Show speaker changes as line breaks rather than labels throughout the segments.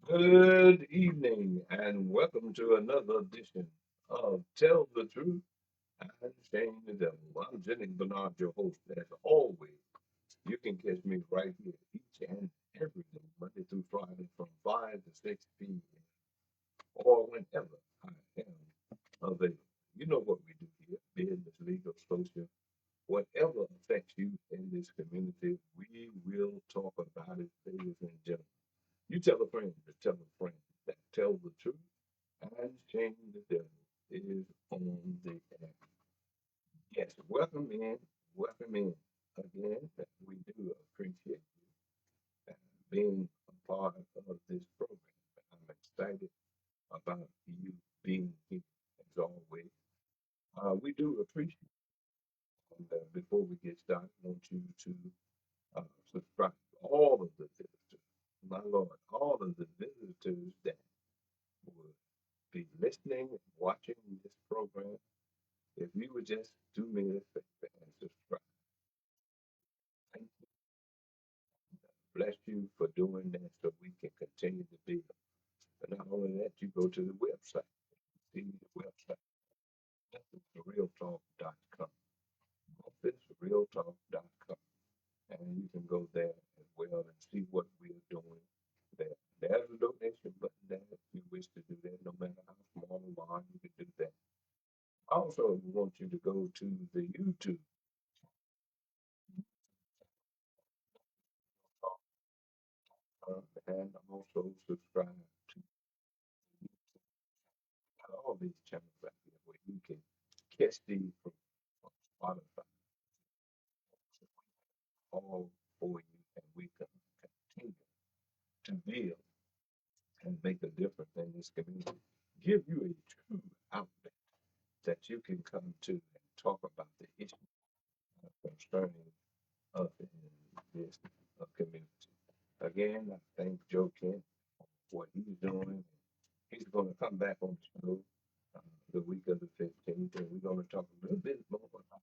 Good evening and welcome to another edition of Tell the Truth and Shame the Devil. I'm Jennings Bernard, your host. As always, you can catch me right here each and every day, Monday through Friday from 5 to 6 p.m. or whenever I am available. You know what we do here, business, legal, social, whatever affects you in this community, we will talk about it, ladies and gentlemen. You tell a friend to tell a friend that tells the truth and shame the devil is on the air. Yes, welcome in again. We do appreciate you being a part of this program. I'm excited about you being here as always. We do appreciate it. And before we get started, I want you to subscribe to all of the visitors. My Lord, all of the visitors that would be listening and watching this program, if you would just do me a favor and subscribe. Thank you. Bless you for doing that so we can continue to build. But not only that, you go to the website. See the website, officerealtalk.com. Officerealtalk.com. And you can go there as well and see what we are doing there. There's a donation button there if you wish to do that, no matter how small or large, you can do that. Also, we want you to go to the YouTube and also subscribe to all these channels out here where you can catch these from Spotify all for you, and we can continue to build and make a difference in this community. Give you a true outlet that you can come to and talk about the issues concerning us in this community. Again, I thank Joe Kent for what he's doing. He's going to come back on the show the week of the 15th, and we're going to talk a little bit more about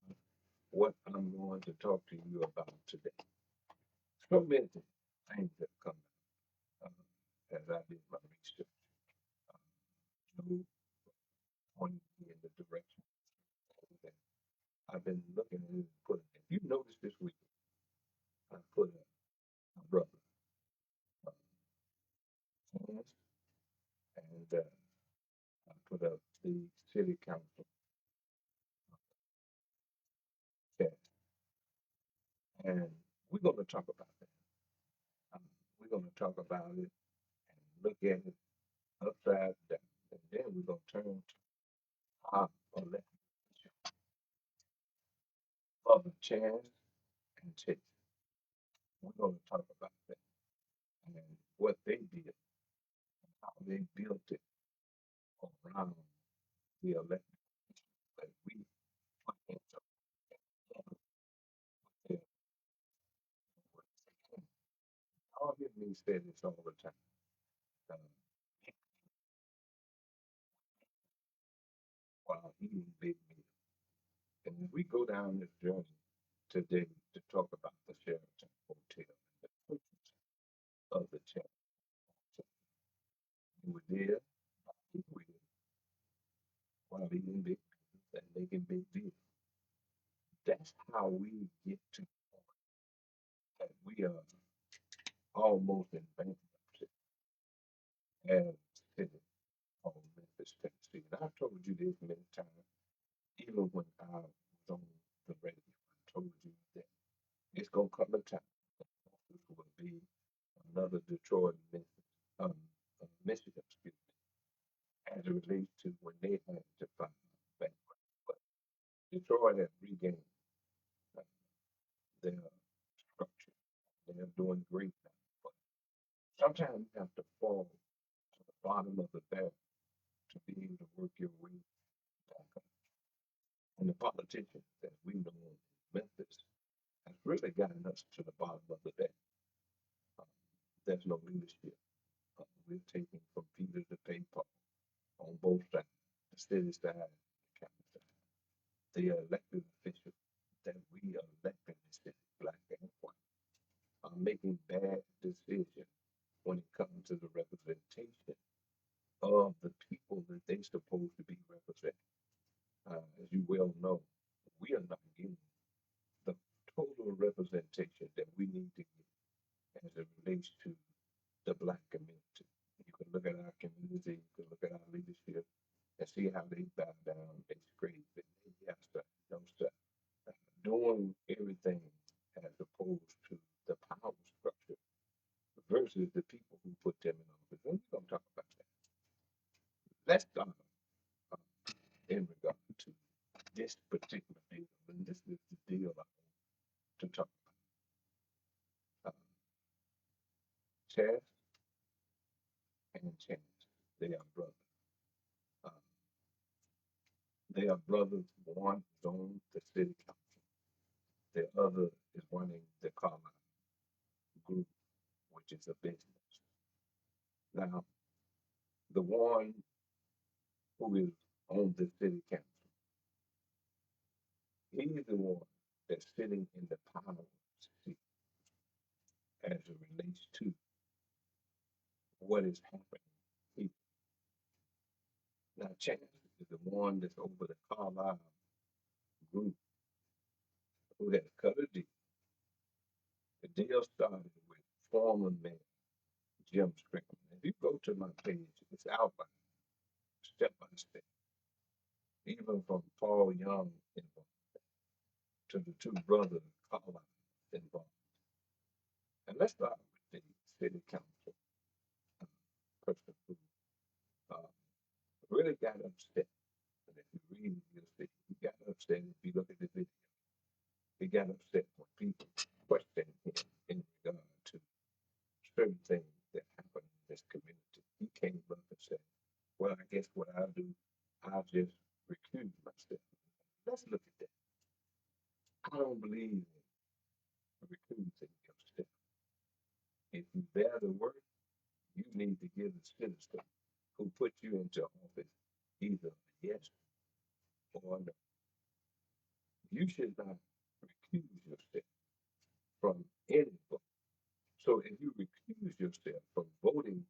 what I'm going to talk to you about today. So many things have come as I did my research. Joe pointed me in the direction that I've been looking at and putting. If you notice this week, I put a brother, uh, Chance, and I put up the city council chat, and we're going to talk about that. Um, we're going to talk about it and look at it upside down, and then we're going to turn to our elected Brother Chance and Chase. We're going to talk about that and what they did, how they built it around the elected that we put into their work. All hear me say this all the time. Um, while eating big meals. And as we go down this journey today to talk about the Sheraton Hotel and the purpose of the Sheraton, and we're there, we're while eating big meals and making big deals. That's how we get to the point that we are almost in bankruptcy as a city of Memphis, Tennessee. And I've told you this many times, even when I was on the radio. I told you that it's gonna come a time that Memphis will be another Detroit, Memphis, Michigan, excuse me, as it relates to when they had to file bankruptcy. But Detroit has regained uh, their structure. They are doing great now. But sometimes you have to fall to the bottom of the barrel to be able to work your way back up. And the politicians that we know in Memphis has really gotten us to the bottom of the barrel. Uh, there's no leadership. We're taking from Peter to pay Paul on both sides, the city side and the county side. The elected officials that we elect in this city, black and white, are making bad decisions when it comes to the representation how they bow down, they scrape, and they yes, sir, no, sir. Doing everything as opposed to the power structure versus the people who put them in office. And we're going to talk about that. Let's start uh, in regard to this particular deal. And this is the deal I want to talk about. Chaz and Chance, they are brothers. Uh, they are brothers. One is on the city council. The other is running the Carlisle Group, which is a business. Now, the one who is on the city council, he's the one that's sitting in the power seat as it relates to what is happening here. Now, Chance is the one that's over the Carlisle Group who has cut a deal. The deal started with former mayor Jim Strickland. If you go to my page, it's outlined step by step, even from Paul Young involved to the two brothers Carlisle involved. And let's start with the city council person who uh, really got upset. And if you read it, you'll see he got upset. If you look at the video, he got upset when people questioned him in regard to certain things that happen in this community. He came up and said, well, I guess what I'll do, I'll just recuse myself. Let's look at that. I don't believe in recusing yourself. If you bear the work, you need to give the citizen who put you into office either a yes or a no. You should not recuse yourself from any vote. So if you recuse yourself from voting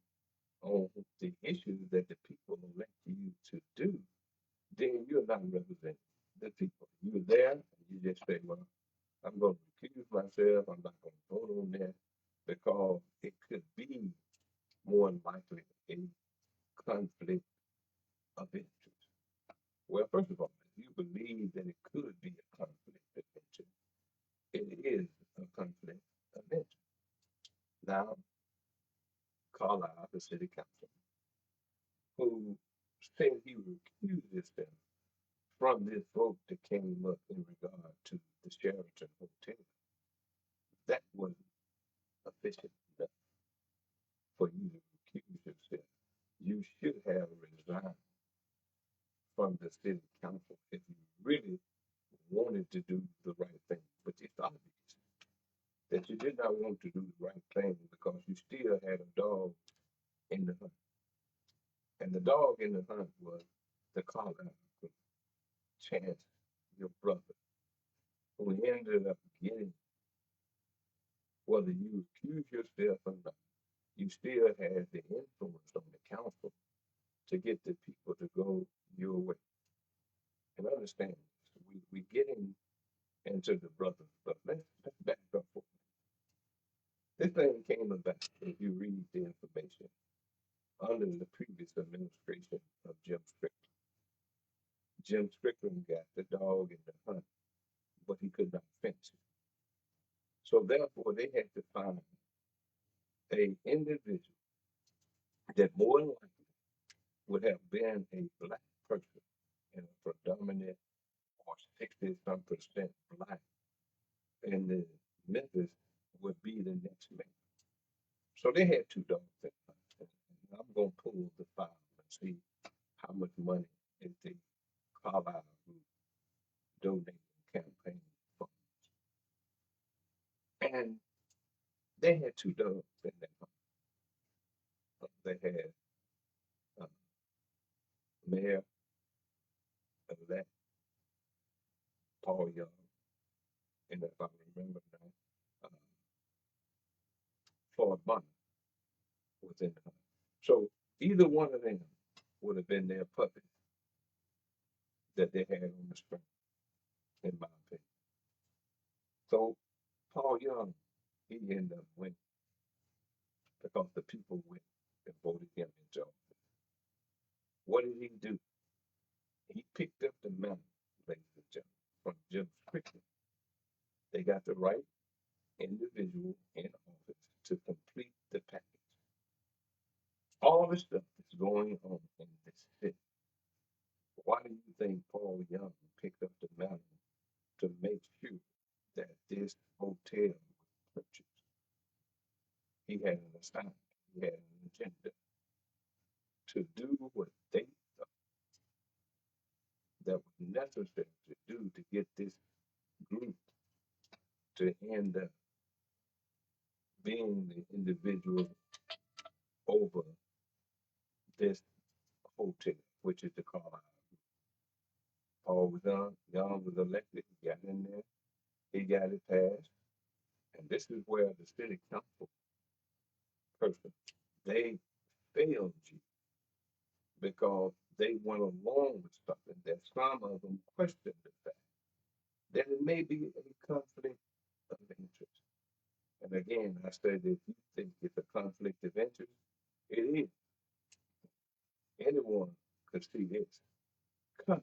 on the issues that the people elect you to do, then you're not representing the people. You're there and you just say, well, I'm going to recuse myself. I'm not going to vote on that because it could be more than likely a conflict of interest. Well, first of all, if you believe that it could be a conflict of interest, it is a conflict of interest. Now, Carlisle, the city council, who said he recused himself from this vote that came up in regard to the Sheraton Hotel, that wasn't efficient enough for you to recuse yourself. You should have resigned from the city council if you really wanted to do the right thing. But it's obvious that you did not want to do the right thing because you still had a dog in the hunt. And the dog in the hunt was the Carlisle Group, Chance, your brother, who ended up getting, whether you accuse yourself or not, you still had the influence on the council to get the people to go your way. And understand this, we getting into the brothers, but let's back up for a minute. This thing came about, if you read the information, under the previous administration of Jim Strickland. Jim Strickland got the dog in the hunt, but he could not fence it. So therefore, they had to find a individual that more than likely would have been a black person in a predominant or 60-some% black in the Memphis would be the next man. So they had two dogs in the hunt. And I'm going to pull the file and see how much money is the Carlisle Group donating campaign funds. And they had two dogs in that hunt. They had uh, Mayor elect Paul Young, and if I remember now, uh, Floyd Bonner was in the hunt. So either one of them would have been their puppet that they had on the string, in my opinion. So Paul Young, he ended up winning because the people went and voted him into office. What did he do? He picked up the mantle, ladies and gentlemen, from Jim Strickland. They got the right individual in office to complete the package. All the stuff that's going on in this city. Why do you think Paul Young picked up the mantle to make sure that this hotel was purchased? He had an assignment, he had an agenda to do what they thought that was necessary to do to get this group to end up being the individual over this hotel, which is the Carlisle. Paul was Young was elected, he got in there, he got it passed. And this is where the city council person, they failed you because they went along with something that some of them questioned the fact that it may be a conflict of interest. And again, I said, if you think it's a conflict of interest, it is. Anyone could see this coming.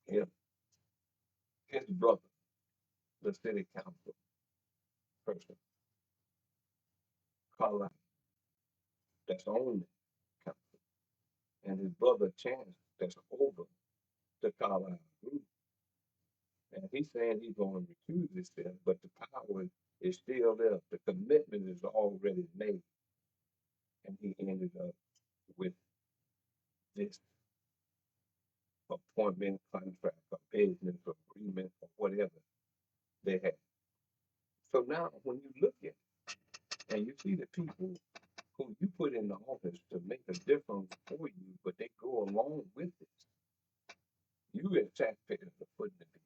Him, his brother, the city council person, Carlisle, that's on the council, and his brother Chance, that's over the Carlisle group. And he's saying he's going to recuse himself, but the power is still there. The commitment is already made. And he ended up with this appointment contract or business agreement or whatever they had. So now when you look at it and you see the people who you put in the office to make a difference for you, but they go along with this, you as taxpayers are putting the bill.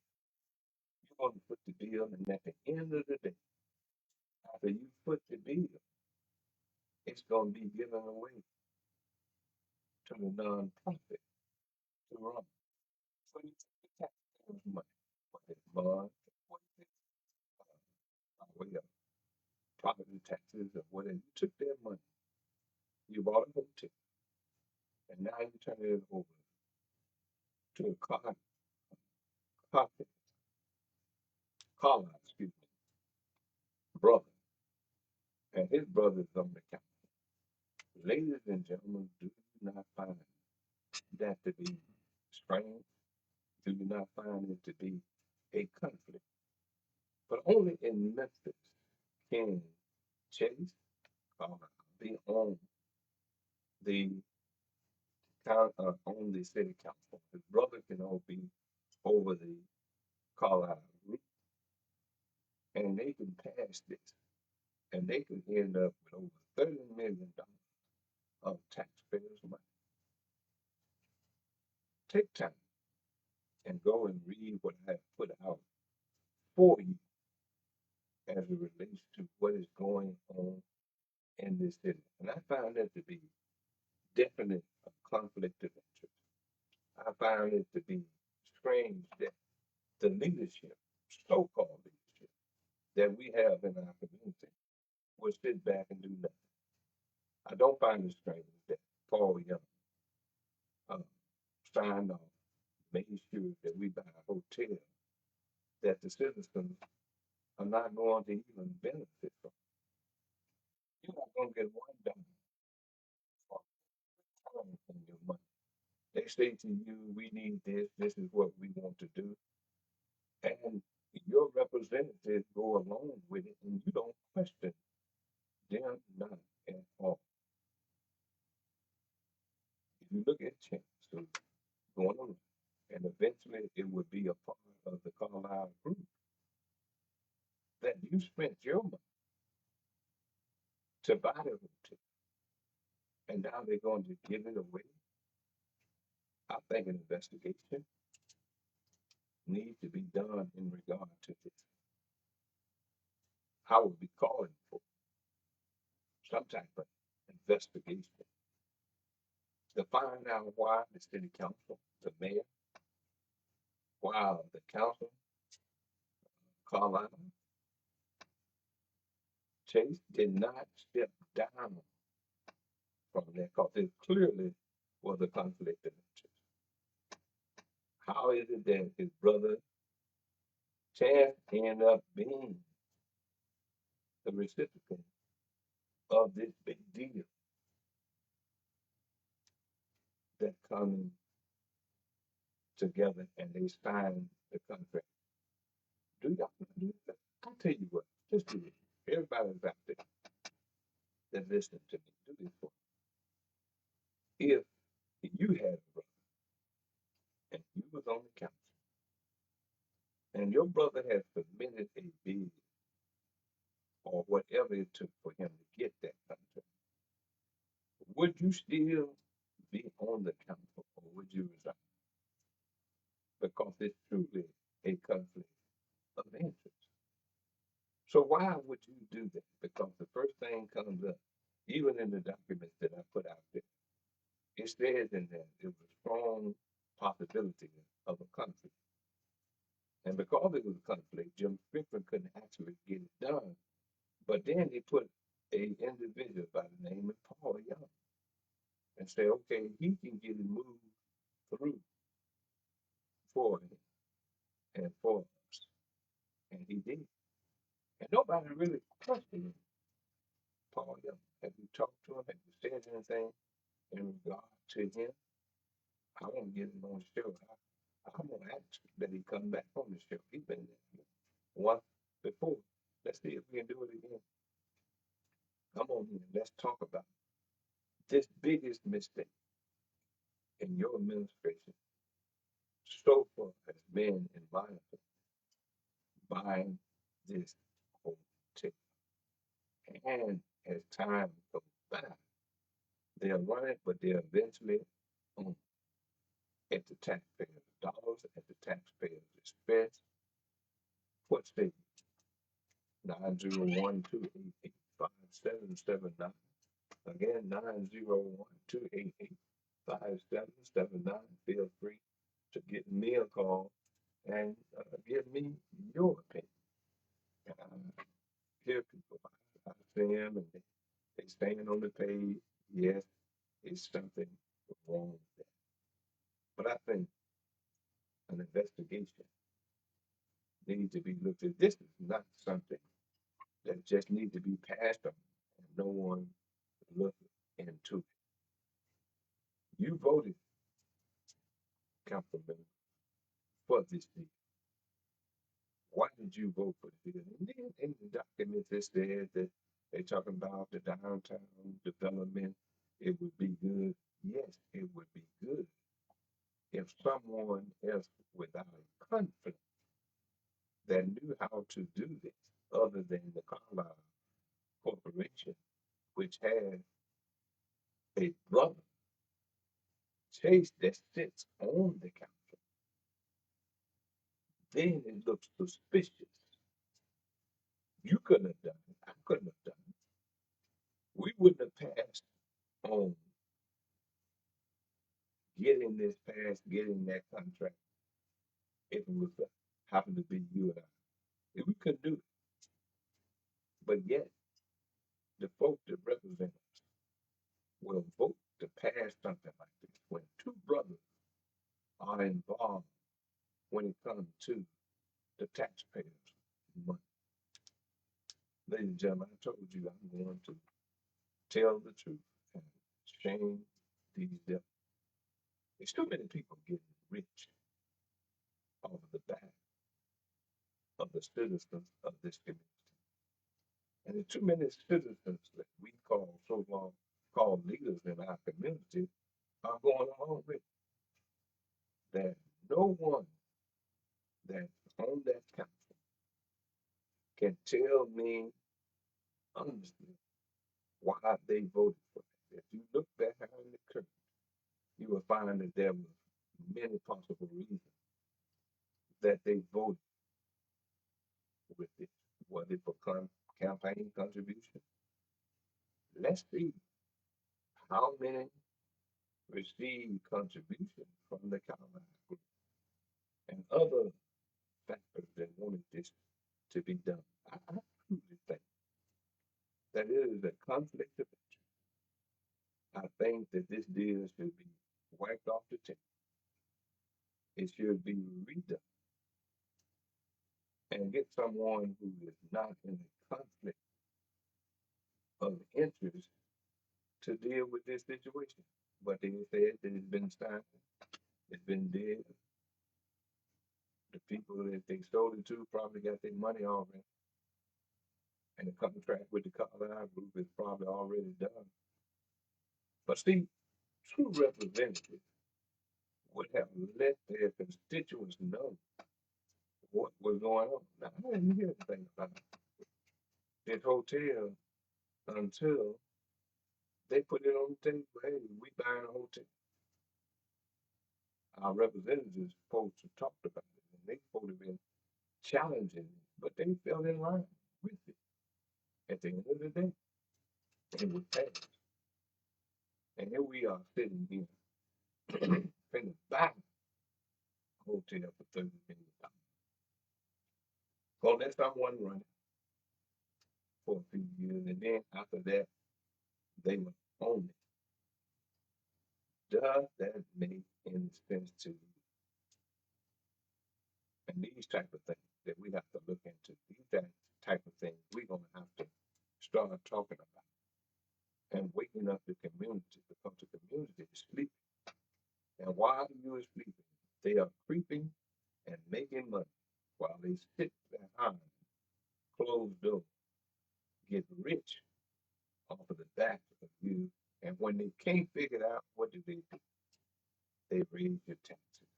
You're going to put the bill, and at the end of the day, after you put the bill, it's going to be given away to the nonprofit to run. So you take the taxpayers' money, whether it's bond, whether it's by way of property taxes or whatever. You took their money, you bought a hotel, and now you turn it over to a Carlisle, excuse me, brother, and his brother's on the council. Ladies and gentlemen, do you not find that to be strange? Do you not find it to be a conflict? But only in Memphis can Chase be on the on the city council. His brother can all be over the Carlisle group, and they can pass this, and they can end up with over $30 million of taxpayers' money. Take time and go and read what I have put out for you as it relates to what is going on in this city. And I found that to be definitely a conflict of interest. I found it to be strange that the leadership, so-called leadership, that we have in our community will sit back and do nothing. I don't find it strange that Paul Young signed off, making sure that we buy a hotel that the citizens are not going to even benefit from. You're not going to get $1 for return on your money. They say to you, we need this is what we want to do. And your representatives go along with it and you don't question them not at all. If you look at Chancellor going on, and eventually it would be a part of the Carlisle group, that you spent your money to buy the hotel, and now they're going to give it away. I think an investigation needs to be done in regard to this. I would be calling for some type of investigation to find out why the city council, the mayor, why the council, Carlisle, Chase did not step down from that because it clearly was a conflict of interest. How is it that his brother Chance ended up being the recipient of this big deal that coming together and they signed the contract? Do y'all do that? I'll tell you what, just do it. Everybody's out there that listening to me, do this for me. If you had a brother and you was on the council and your brother had submitted a bid or whatever it took for him to get that contract, would you still be on the council or would you resign? Because it's truly a conflict of interest. So why would you do that? Because the first thing comes up, even in the documents that I put out there, it says in there there was a strong possibility of a conflict. And because it was a conflict, Jim Sprinkler couldn't actually get it done. But then he put a individual by the name of Paul Young and say, okay, he can get it moved through for him and for us. And he did. And nobody really questioned Paul Young. Have you talked to him? Have you said anything in regard to him? I want to get him on the show. I'm going to ask that he come back on the show. He's been there once before. Let's see if we can do it again. Come on here. Let's talk about this biggest mistake in your administration so far has been, in my opinion, buying this hotel. And as time goes by, they'll run it, but they'll eventually own at the taxpayers' dollars, at the taxpayers' expense. What's the 901-288-5779? Again, 901-288-5779. Feel free to give me a call and give me your opinion. I hear people, I see them and they stand on the page. Yes, it's something wrong with that. But I think an investigation needs to be looked at. This is not something that just needs to be passed on and no one look into it. You voted, councilman, for this deal. Why did you vote for the deal? And then in the documents it says that they're talking about the downtown development. It would be good. Yes, it would be good if someone else without a conflict that knew how to do this other than the Carlyle Corporation, which had a brother, Chase, that sits on the council, then it looks suspicious. You couldn't have done it. I couldn't have done it. We wouldn't have passed on getting this passed, getting that contract if it was happened to be you and I. If we couldn't do it. But yet, the folks that represent us will vote to pass something like this when two brothers are involved when it comes to the taxpayers' money. Ladies and gentlemen, I told you I'm going to tell the truth and shame these devils. There's too many people getting rich off of the back of the citizens of this community. And there's too many citizens that we call called leaders in our community are going along with that. No one that's on that council can tell me honestly why they voted for that. If you look behind the curtain, you will find that there were many possible reasons that they voted with it. Was it for campaign contribution? Let's see how many received contributions from the Carolina Group and other factors that wanted this to be done. I truly think that it is a conflict of interest. I think that this deal should be wiped off the table. it should be redone and get someone who is not in a conflict of interest to deal with this situation. But they said that it's been signed, it's been dead. The people that they sold it to probably got their money already. And the contract with the Carlisle Group is probably already done. But see, true representatives would have let their constituents know what was going on. Now, I didn't hear anything about this hotel until they put it on the table. Hey, we buying a hotel. Our representatives supposed to talk about it, and they supposed to be challenging it, but they fell in line with it. At the end of the day, it was passed. And here we are sitting here finna buy a hotel for $30 million. Gonna let someone run it for a few years, and then after that, they would own it. Does that make any sense to you? And these type of things that we have to look into, these type of things we're gonna have to start talking about and waking up the community, because the community is sleeping. And while you are sleeping, they are creeping and making money while they sit behind closed doors, get rich off of the back of you. And when they can't figure it out, what do? They raise your taxes.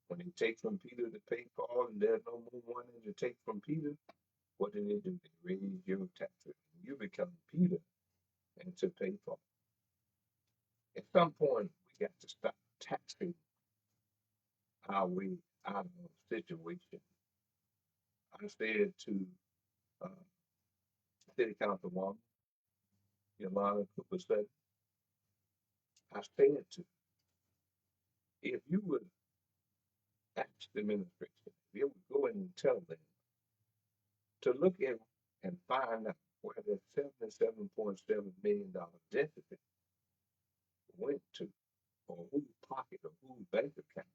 When they take from Peter to pay Paul and there's no more money to take from Peter, what do? They raise your taxes. You become Peter and to pay Paul. At some point, we got to stop taxing our way out of a situation. I said to uh, City Councilwoman Yolanda Cooper said, I said to, if you would ask the administration, if you would go in and tell them to look at and find out where that $77.7 million deficit went to, or whose pocket or whose bank account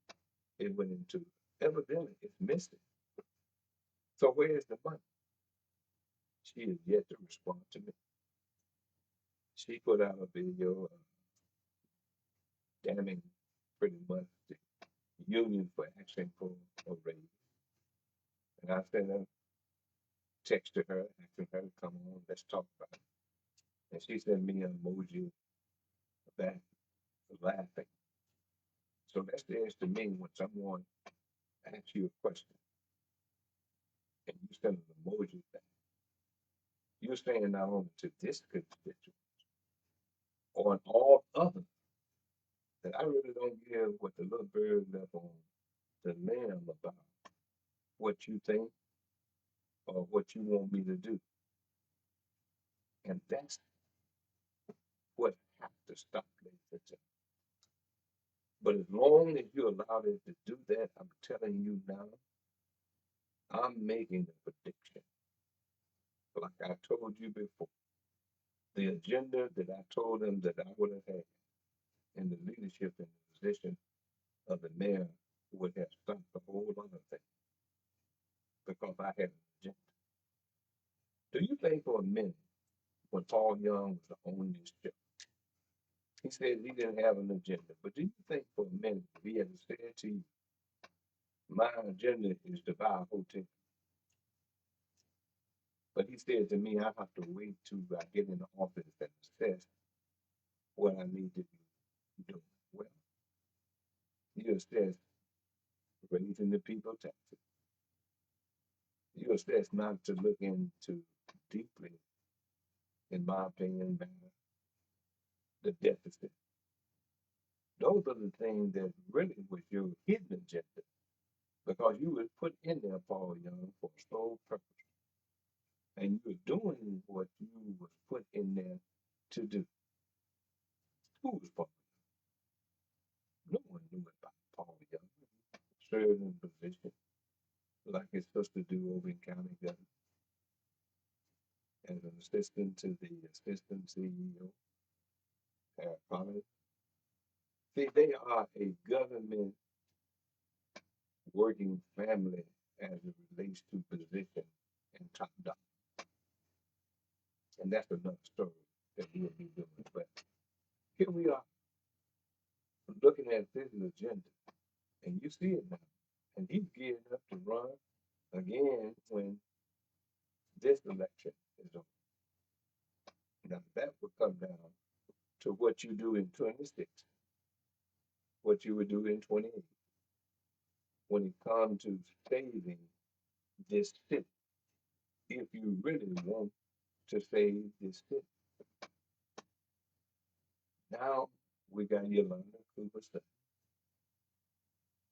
it went into, evidently it's missing. So where's the money? She has yet to respond to me. She put out a video damning pretty much the union for asking for a raise. And I sent a text to her, asking her to come on, let's talk about it. And she sent me an emoji back laughing. So that's the answer to me when someone asks you a question and you send an emoji back. You're saying not only to this constituent or in all others that I really don't give what the little bird left on the limb about what you think or what you want me to do. And that's what has to stop, ladies and gentlemen. But as long as you allow them to do that, I'm telling you now, I'm making a prediction. Like I told you before, the agenda that I told them that I would have had in the leadership and the position of the mayor would have stopped a whole lot of things because I had an agenda. Do you think for a minute when Paul Young was on this show, he said he didn't have an agenda, but do you think for a minute if he had said to you, my agenda is to buy a hotel? But he said to me, I have to wait till I get in the office and assess what I need to be doing. Well, you assess raising the people taxes. You assess not to look into deeply, in my opinion, the deficit. Those are the things that really was your hidden agenda because you was put in there, Paul Young, for a sole purpose. And you were doing what you was put in there to do. Who was Paul Young? No one knew about Paul Young. He served in a position like his sister do over in county government as an assistant to the assistant CEO, Harry Potter. See, they are a government working family as it relates to position and top dollar. And that's another story that we'll be doing. But here we are looking at this agenda, and you see it now. And he's gearing up to run again when this election is over. Now, that will come down to what you do in 26, what you would do in 28, when it comes to saving this city, if you really want to save this city. Now, we got Yolanda Cooper stuff.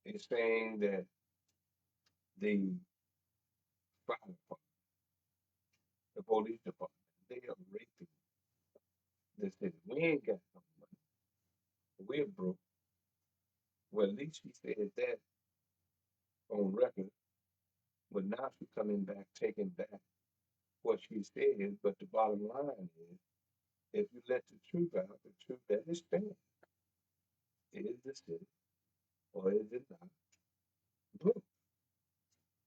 It's saying that the fire department, the police department, they are raping the city. We ain't got no money. We're broke. Well, at least she said that on record, but now she's coming back, taking back what she said. But the bottom line is, if you let the truth out, the truth that is stand. Is the city or is it not broke?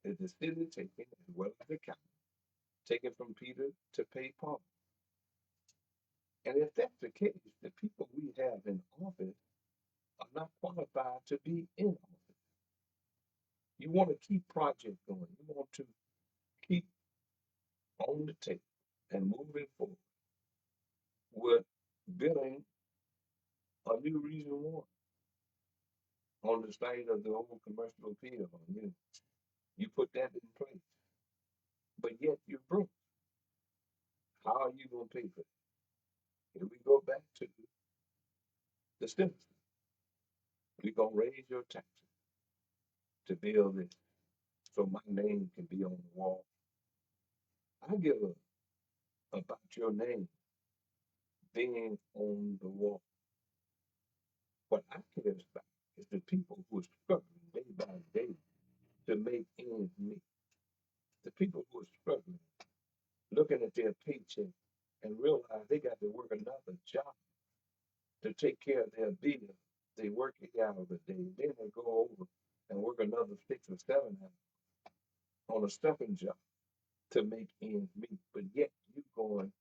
Is the city taking as well as the county, taking from Peter to pay Paul? And if that's the case, the people we have in office are not qualified to be in office. You want to keep projects going. You want to keep on the table and moving forward with building a new Region 1 on the site of the old commercial appeal. You put that in place, but yet you're broke. How are you going to pay for it? Here we go back to the citizens. We're going to raise your taxes to build this so my name can be on the wall. I give a about your name being on the wall. What I care about is the people who are struggling day by day to make ends meet. The people who are struggling, looking at their paycheck and realize they got to work another job to take care of their bills. They work 8 hours a day, then they go over and work another 6 or 7 hours on a stepping job to make ends meet. But yet you going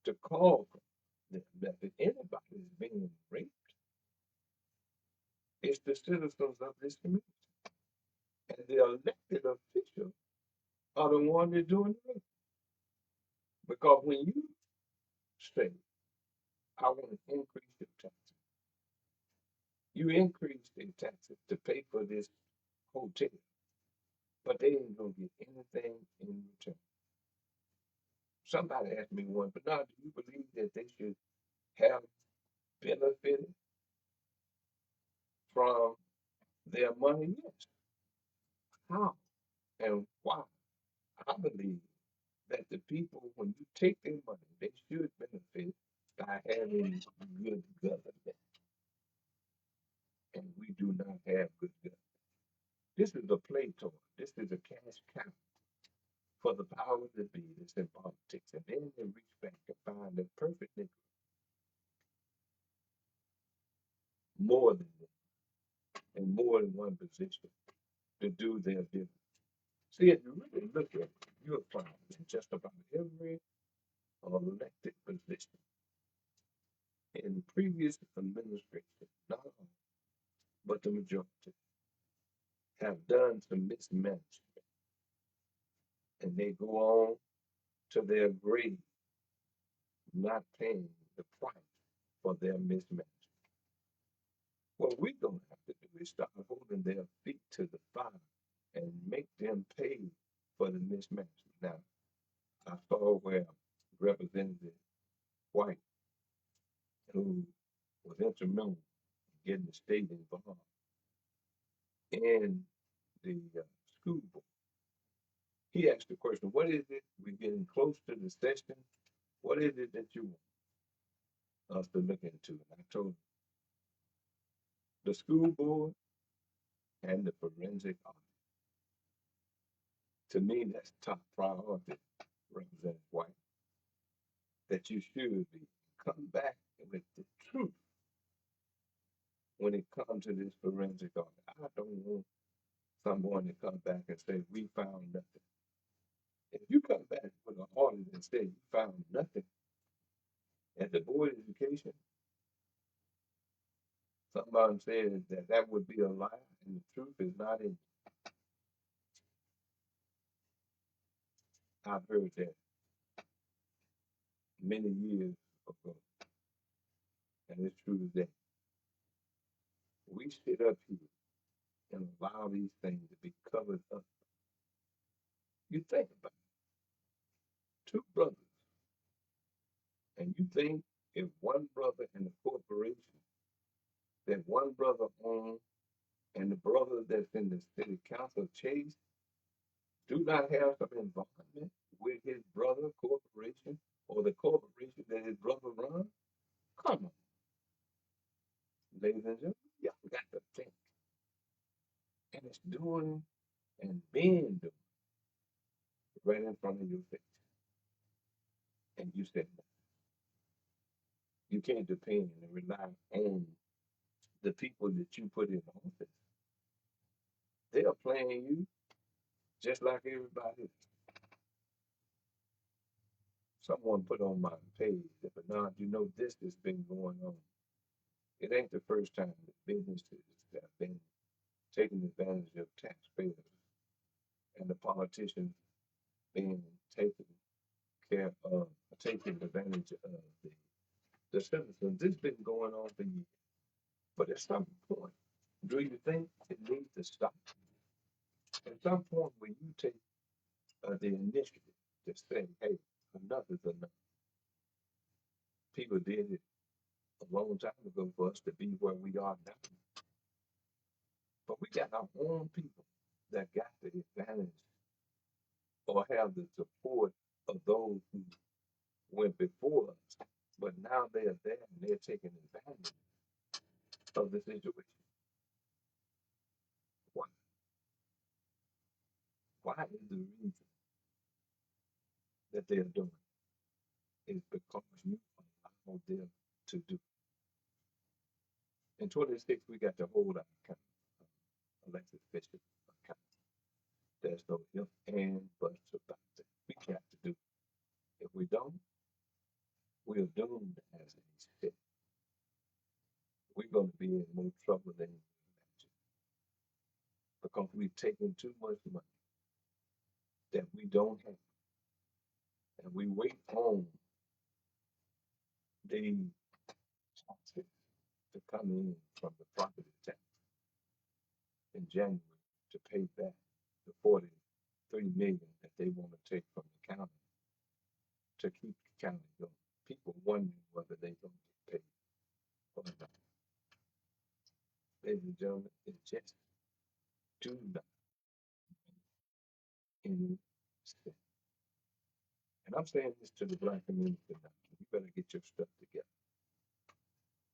to call them that if anybody is being raped, it's the citizens of this community. And the elected officials are the ones that doing the rape. Because when you say, I want to increase your taxes, you increase their taxes to pay for this hotel, but they ain't gonna get anything in return. Somebody asked me once, but now do you believe that they should have benefited from their money? Yes. How and why? I believe that the people, when you take their money, they should benefit by having good government. And we do not have good government. This is a play toy. This is a cash cow for the power that be that's in politics. And then they reach back and find the perfect nigga, more than one, in more than one position to do their business. See, if you really look at it, you'll find in just about every elected position in previous administration, not all, but the majority, have done some mismanagement. And they go on to their grave not paying the price for their mismanagement. What we're going to have to do is start holding their feet to the fire and make them pay for the mismanagement. Now, I saw where Representative White, who was instrumental in getting the state involved in the school board, he asked the question, what is it? We're getting close to the session. What is it that you want us to look into? And I told him, the school board and the forensic audit. To me, that's top priority, Representative White, that you should be. Come back with the truth when it comes to this forensic audit. I don't want someone to come back and say, we found nothing. If you come back with an audit and say you found nothing at the Board of Education, someone said that that would be a lie and the truth is not in it. I've heard that many years ago, and it's true today. We sit up here and allow these things to be covered up. You think about it, two brothers, and you think if one brother in a corporation that one brother owns and the brother that's in the city council chase do not have some involvement with his brother corporation or the corporation that his brother runs? Come on, ladies and gentlemen, y'all got to think. And it's doing and being done right in front of your face. And you said no. You can't depend and rely on the people that you put in office. They are playing you just like everybody else. Someone put on my page that, Bernard, you know, this has been going on. It ain't the first time that businesses have been taking advantage of taxpayers and the politicians being taken care of, taking advantage of the citizens. This has been going on for years. But at some point, do you think it needs to stop? At some point, when you take the initiative to say, hey, enough is enough. People did it a long time ago for us to be where we are now. But we got our own people that got the advantage or have the support of those who went before us. But now they're there and they're taking advantage of the situation. Why? Why is the reason that they're doing it? Is because you allow them to do. In 26, we got to hold our account, elected officials account. There's no if and buts about that. We got to do it. If we don't, we are doomed as a state. We're going to be in more trouble than you imagine because we've taken too much money that we don't have. And we wait on the taxes to come in from the property tax in January to pay back the 43 million that they want to take from the county to keep the county going. People wondering whether they're going to get paid or not. Ladies and gentlemen, it just do not any sense. And I'm saying this to the Black community tonight. You better get your stuff together.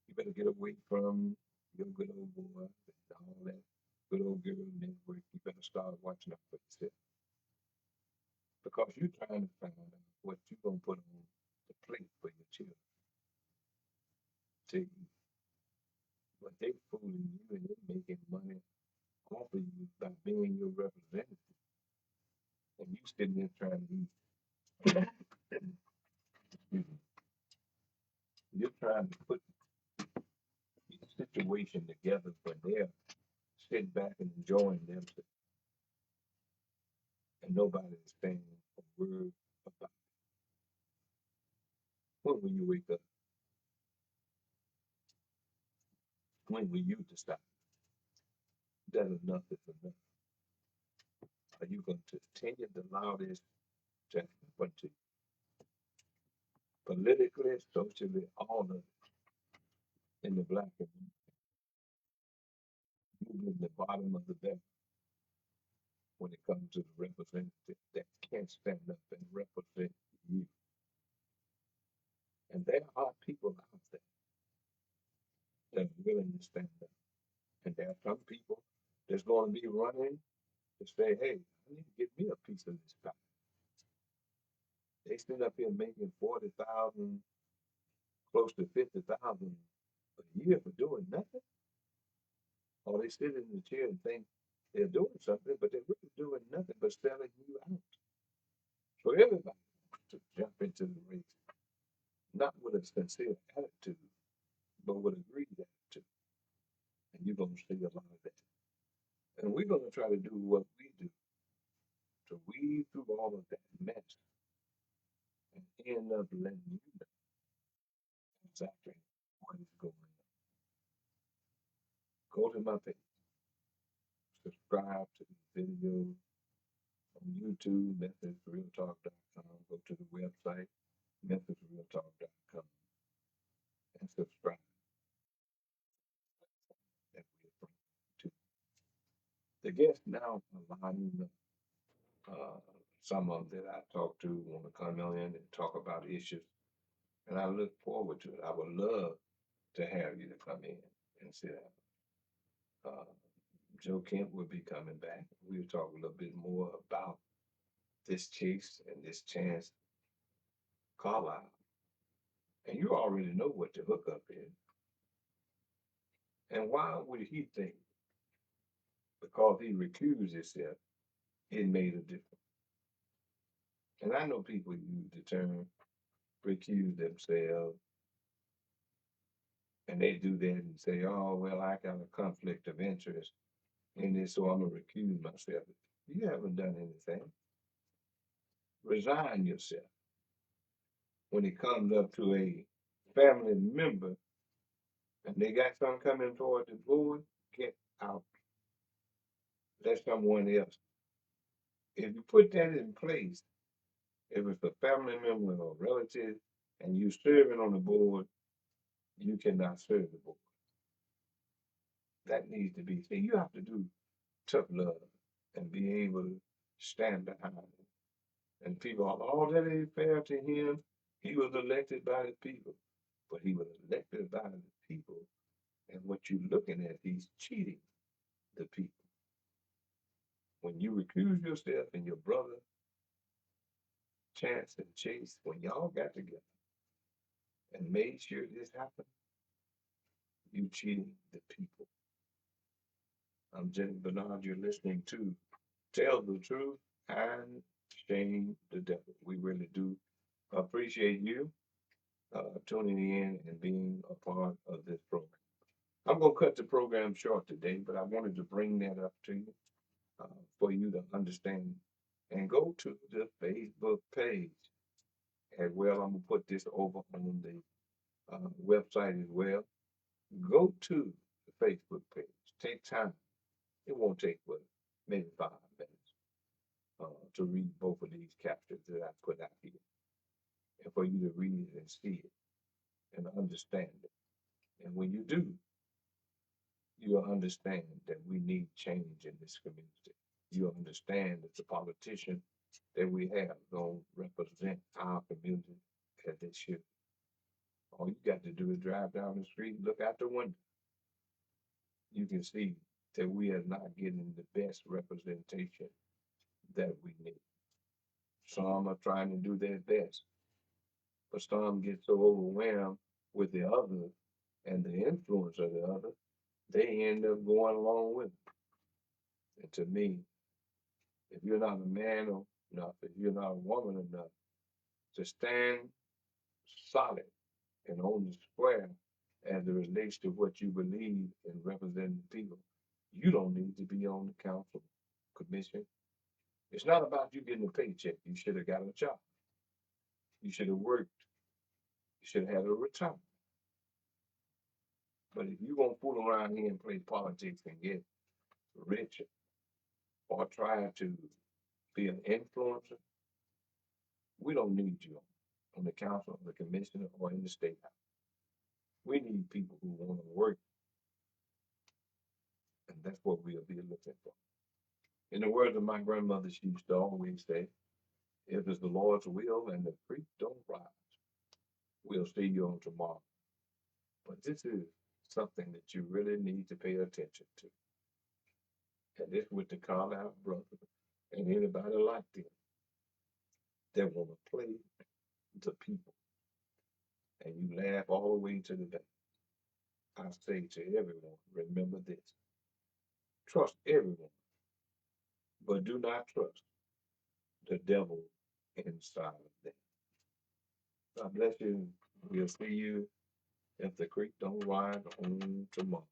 You better get away from your good old boy and all that good old girl network. You better start watching out for yourself. Because you're trying to find out what you're going to put on the plate for your children to eat. But they fooling you and they making money off of you by being your representative. And you sitting there trying to eat. Excuse me. You're trying to put your situation together when they're sitting back and enjoying themselves. And nobody is saying a word about it. When will you wake up? When will you decide that enough is enough? Are you going to continue to allow this to happen to you? Politically, socially, all of it in the Black community? You're in the bottom of the barrel when it comes to the representative that can't stand up and represent you. And there are people out there that are willing to stand up. And there are some people that's going to be running to say, hey, I need to get me a piece of this pie. They stand up here making 40,000, close to 50,000 a year for doing nothing. Or they sit in the chair and think They're doing something, but they're really doing nothing but selling you out. So everybody wants to jump into the race, not with a sincere attitude, but with a greedy attitude. And you're going to see a lot of that. And we're going to try to do what we do to weed through all of that mess and end up letting you know exactly what is going on. Go to my page, subscribe to the videos on YouTube, MemphisRealTalk.com. Go to the website, MemphisRealTalk.com, and subscribe. That we bring to the guests now are lining up. Some of them that I talk to want to come in and talk about issues, and I look forward to it. I would love to have you to come in and sit down. Joe Kemp will be coming back. We'll talk a little bit more about this chase and this Chance Carlisle. And you already know what the hookup is. And why would he think because he recused himself, it made a difference? And I know people use the term recuse themselves, and they do that and say, oh, well, I got a conflict of interest in this, so I'm going to recuse myself. You haven't done anything. Resign yourself. When it comes up to a family member and they got something coming toward the board, get out. Let someone else. If you put that in place, if it's a family member or relative and you serving on the board, you cannot serve the board. That needs to be. See, you have to do tough love and be able to stand behind it. And people are, oh, that ain't fair to him. He was elected by the people, but he was elected by the people. And what you're looking at, he's cheating the people. When you recuse yourself and your brother, Chance and Chase, when y'all got together and made sure this happened, you cheating the people. I'm Jenny Bernard. You're listening to Tell the Truth and Shame the Devil. We really do appreciate you tuning in and being a part of this program. I'm going to cut the program short today, but I wanted to bring that up to you for you to understand. And go to the Facebook page as well. I'm going to put this over on the website as well. Go to the Facebook page. Take time. It won't take but maybe 5 minutes to read both of these captions that I put out here, and for you to read it and see it and understand it. And when you do, you'll understand that we need change in this community. You'll understand that the politicians that we have don't represent our community as they should. All you got to do is drive down the street and look out the window. You can see that we are not getting the best representation that we need. Some are trying to do their best, but some get so overwhelmed with the other and the influence of the other, they end up going along with it. And to me, if you're not a man enough, if you're not a woman enough to stand solid and on the square as it relates to what you believe in representing people, you don't need to be on the council commission. It's not about you getting a paycheck. You should have got a job. You should have worked. You should have had a retirement. But if you're going to fool around here and play politics and get rich or try to be an influencer, we don't need you on the council, the commissioner, or in the state house. We need people who want to work, and that's what we'll be looking for. In the words of my grandmother, she used to always say, if it's the Lord's will and the creek don't rise, we'll see you on tomorrow. But this is something that you really need to pay attention to. And this with the Carlisle brothers and anybody like them that want to play the people. And you laugh all the way to the bank. I say to everyone, remember this. Trust everyone but do not trust the devil inside of them. God bless you. We'll see you if the creek don't rise on tomorrow.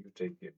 You take care.